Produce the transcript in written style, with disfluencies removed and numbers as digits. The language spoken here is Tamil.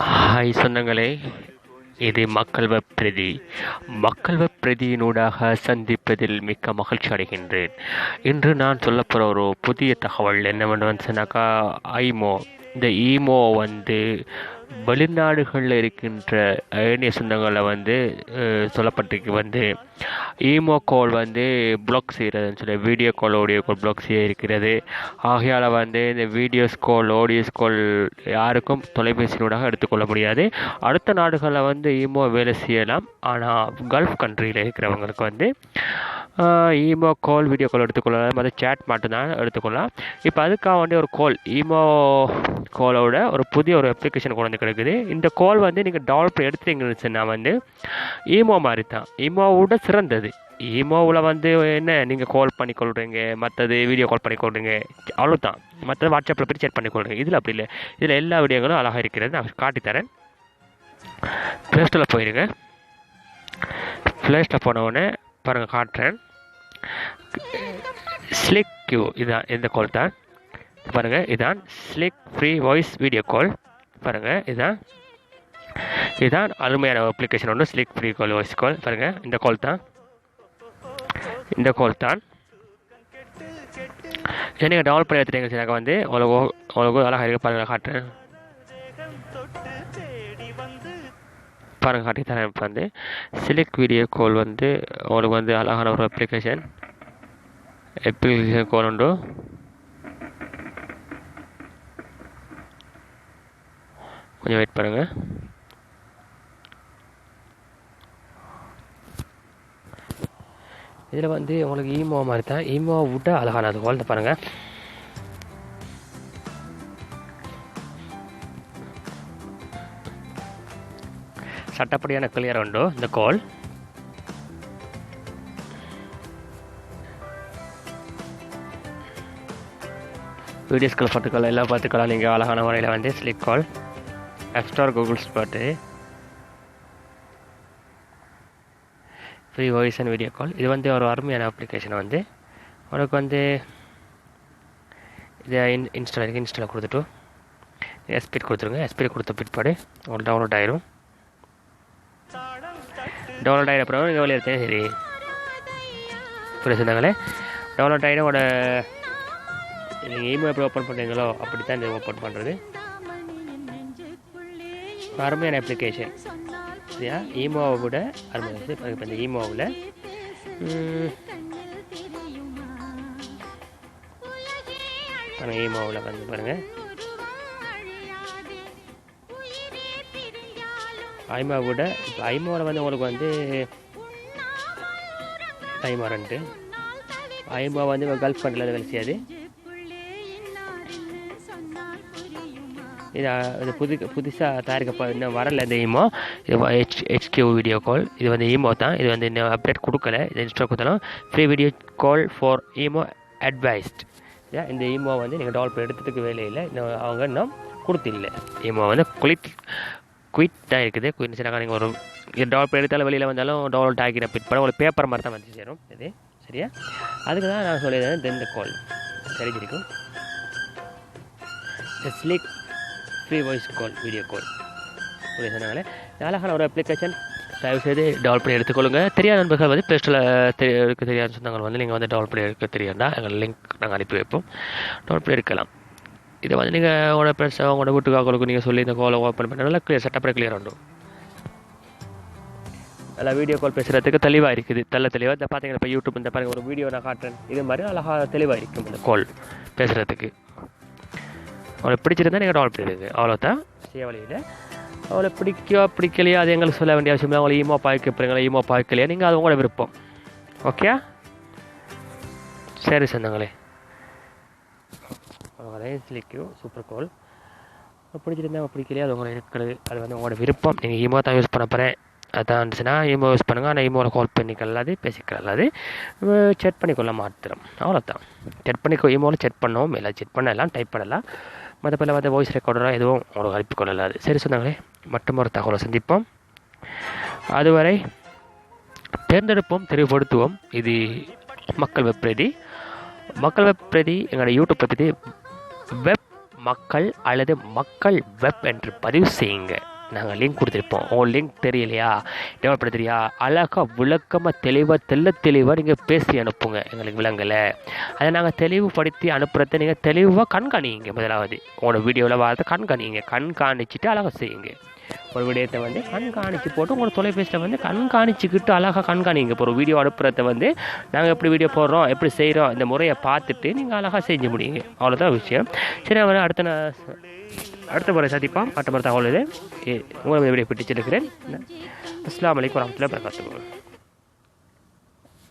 ஹாய் சொந்தங்களே, இது மக்கள் வெப் பிரதி. மக்கள் வெப் பிரதியினூடாக சந்திப்பதில் மிக்க மகிழ்ச்சி அடைகின்றேன். இன்று நான் சொல்லப்போகிற ஒரு புதிய தகவல் என்னவென்று சொன்னாக்கா, ஐமோ. இந்த ஈமோ வெளிநாடுகளில் இருக்கின்ற ஏனைய சொந்தங்களை சொல்லப்பட்டிருக்கு ஈமோ கால் பிளாக் செய்கிறதுன்னு சொல்லி video call audio call block செய்ய இருக்கிறது. ஆகையால் இந்த வீடியோஸ் கால் ஆடியோஸ் கால் யாருக்கும் தொலைபேசியினூடாக எடுத்துக்கொள்ள முடியாது. அடுத்த நாடுகளில் ஈமோ வேலை செய்யலாம். ஆனால் கல்ஃப் கண்ட்ரியில் இருக்கிறவங்களுக்கு ஈமோ கால் வீடியோ கால் எடுத்துக்கொள்ளலாம். சேட் மட்டும்தான் எடுத்துக்கொள்ளலாம். இப்போ அதுக்காக ஒரு கால் ஈமோ காலோட ஒரு புதிய ஒரு அப்ளிகேஷன் கொண்டு கிடக்குது. இந்த கால் நீங்கள் டெவலப் எடுத்துட்டீங்கன்னு சொன்னால் ஈமோ மாதிரி தான், ஈமோவோட சிறந்தது. ஈமோவில் என்ன நீங்கள் கால் பண்ணி கொள்கிறீங்க, மற்றது வீடியோ கால் பண்ணி கொள்கிறீங்க, அவ்வளோதான். மற்றது வாட்ஸ்அப்பில் போய் சேட் பண்ணி கொள்கிறீங்க. இதில் அப்படி இல்லை. இதில் எல்லா வீடியோங்களும் அழகாக இருக்கிறது. நான் காட்டித்தரேன். ப்ளே ஸ்டோரில் போயிடுங்க. ப்ளே ஸ்டோர் போனவுடனே பாருங்கள், காட்டுறேன். ஸ்லிக் கியூ இதான், இந்த கால் தான் பாருங்கள். இதான் slick free voice video call. பாருங்கள், இதுதான் அருமையான அப்ளிகேஷன் ஒன்று, slick free call voice call. பாருங்கள், இந்த கால் தான் இதை நீங்கள் டெவலப் பண்ணி எடுத்துட்டீங்க. உங்களுக்கு அழகாக இருக்க பாருங்கள், காட்டுறேன். பாருங்கள், காட்டி தரேன். இப்போ ஸ்லிக் வீடியோ கால் உங்களுக்கு அழகான ஒரு அப்ளிகேஷன் கால் உண்டு. கொஞ்சம் வெயிட் பண்ணுங்கள். இதில் உங்களுக்கு ஈமோ மாதிரி தான், ஈமோ விட்ட அழகான அது கால் பாருங்கள். சட்டப்படியான கிளியர் உண்டு இந்த கால். வீடியோஸ்கள் பார்த்துக்கலாம், எல்லாம் பார்த்துக்கலாம். நீங்கள் அழகான முறையில் slick call app store Google spot free voice and video call. இது ஒரு அருமையான அப்ளிகேஷனை உனக்கு இதை இன்ஸ்டால் கொடுத்துட்டு எஸ்பீட் கொடுத்துருங்க. எஸ்பீட் கொடுத்த பிற்பாடு உங்களுக்கு டவுன்லோட் ஆயிரும். டவுன்லோட் ஆகிற அப்புறம் நீங்கள் வெளியே எடுத்தேன். சரி, புரியுதுங்களே. டவுன்லோட் ஆகிடும். உங்களோட நீங்கள் இமெயில் எப்படி ஓப்பன் பண்ணுறீங்களோ அப்படி தான் இந்த ஓப்பன் பண்ணுறது. அருமையான அப்ளிகேஷன் சரியா? ஈமோவை விட அருமையாக. இப்போ இந்த ஈமோவில் ஈமோவில் பாருங்கள், ஐமாவை விட இப்போ ஐமாவில் உங்களுக்கு ஐமா 2 ஐமா கல்ஃப் கண்ட்ரியில் வேலை செய்யாது. இது புதுசாக தயாரிக்கப்போ இன்னும் வரல இந்த ஈமோ. இது ஹெச்கியூ வீடியோ கால். இது ஈமோ தான். இது இன்னும் அப்டேட் கொடுக்கல. இது இன்ஸ்டால் கொடுத்தாலும் free video call for imo advised. இந்த ஈமோ நீங்கள் டெவலப் எடுத்ததுக்கு வேலையில் இன்னும் அவங்க இன்னும் கொடுத்தில்லை. ஈமோ குயிட் தான் இருக்குது. குயிட் சரியாக நீங்கள் ஒரு டெவலப் எடுத்தாலும் வெளியில் வந்தாலும் டவுன்லோட் ஆகிற பிற்பாடு உங்களுக்கு பேப்பர் மாதிரி தான் சேரும். இது சரியா? அதுக்கு தான் நான் சொல்லியிருந்தேன் இந்த கால் தெரிஞ்சிருக்கும். இந்த slick free voice call video call புரிய சொன்னாங்களே. அழகான ஒரு அப்ளிகேஷன். தயவுசெய்து டெவலப் பண்ணி எடுத்துக்கொள்ளுங்கள். தெரியாத நண்பர்கள் ப்ளே ஸ்டோரில் தெரியாத சொந்தங்கள் நீங்கள் டெவலப் பண்ணி எடுக்க தெரியாதா எங்கள் லிங்க் நாங்கள் அனுப்பி வைப்போம். டெவலப் பண்ணி எடுக்கலாம். இதை நீங்கள் உங்களோட ஃப்ரெண்ட்ஸ் உங்களோட வீட்டுக்காரர்களுக்கு நீங்கள் சொல்லி இந்த காலை ஓப்பன் பண்ண நல்லா கிளியர் செட்டப்பட கிளியர் உண்டும். நல்லா வீடியோ கால் பேசுகிறதுக்கு தெளிவாக இருக்குது. தெளிவாக இந்த பார்த்தீங்கன்னா இப்போ யூடியூப் இந்த பாருங்கள், ஒரு வீடியோ நான் காட்டுறேன். இது மாதிரி அழகாக தெளிவாக இருக்கும் இந்த கால் பேசுகிறதுக்கு. அவளை பிடிச்சிருந்தா நீங்கள் டெவலப் பண்ணிடுங்க. அவ்வளோதான் சேவலையில். அவளை பிடிக்கலையா அது எங்களுக்கு சொல்ல வேண்டிய அவசியம் இல்லை. அவங்களை ஈமோ பாய்க்க போகிறீங்களா, ஈமோ பாய்க்கலையா, நீங்கள் அது உங்களோட விருப்பம். ஓகே, சரி சொந்தங்களே. அவங்களே ஸ்லிக்யூ சூப்பர் கால். பிடிச்சிருந்தா பிடிக்கலையா அது உங்களை இருக்கிறது. அது உங்களோட விருப்பம். நீங்கள் ஈமோ தான் யூஸ் பண்ண போகிறேன் அதான் இருந்துச்சுன்னா ஈமோ யூஸ் பண்ணுங்கள். ஆனால் ஈமோவில் கால் பண்ணிக்கலாது, பேசிக்கலாது, செட் பண்ணிக்கொள்ள மாத்திரம். அவ்வளோதான். செட் பண்ணிக்கோ. ஈமோவில் செட் பண்ணவும் இல்லை, செட் பண்ணலாம், டைப் பண்ணலாம். மற்றபடி வாய்ஸ் ரெக்கார்டராக எதுவும் உங்களுக்கு அனுப்பிக் கொள்ளலாது. சரி சொன்னாங்களே, மற்றும் ஒரு தகவலை சந்திப்போம். அதுவரை தேர்ந்தெடுப்போம், தெளிவுபடுத்துவோம். இது மக்கள் வெப் பிரதி. மக்கள் வெப் பிரதி எங்களோட யூடியூப் பற்றி வெப் மக்கள் அல்லது மக்கள் வெப் என்று பதிவு செய்யுங்க. நாங்கள் லிங்க் கொடுத்துருப்போம். உங்கள் லிங்க் தெரியலையா, டெவலப் பண்ண தெரியா, அழகாக விளக்கமாக தெளிவாக நீங்கள் பேசி அனுப்புங்க. எங்களுக்கு விளங்கலை, அதை நாங்கள் தெளிவுபடுத்தி அனுப்புகிறத நீங்கள் தெளிவாக கண்காணிங்க. முதலாவது உங்களோட வீடியோவில் வரதை கண்காணிச்சுட்டு அழகாக செய்யுங்க. ஒரு விடயத்தை வந்து கண்காணித்து போட்டு உங்களோட தொலைபேசியில் கண்காணிச்சுக்கிட்டு அழகாக கண்காணிங்க. இப்போ ஒரு வீடியோ அனுப்புகிறத நாங்கள் எப்படி வீடியோ போடுறோம், எப்படி செய்கிறோம், இந்த முறையை பார்த்துட்டு நீங்கள் அழகாக செஞ்சு முடியுங்க. அவ்வளோதான் விஷயம். சரி, அவர் அடுத்த முறை சந்திப்போம். மற்ற தகவல் உங்களை வீடியோ பிடிச்சிருக்கிறேன். அஸ்ஸலாமு அலைக்கும் வரஹ்மத்துல்லாஹி வபரகாத்துஹு.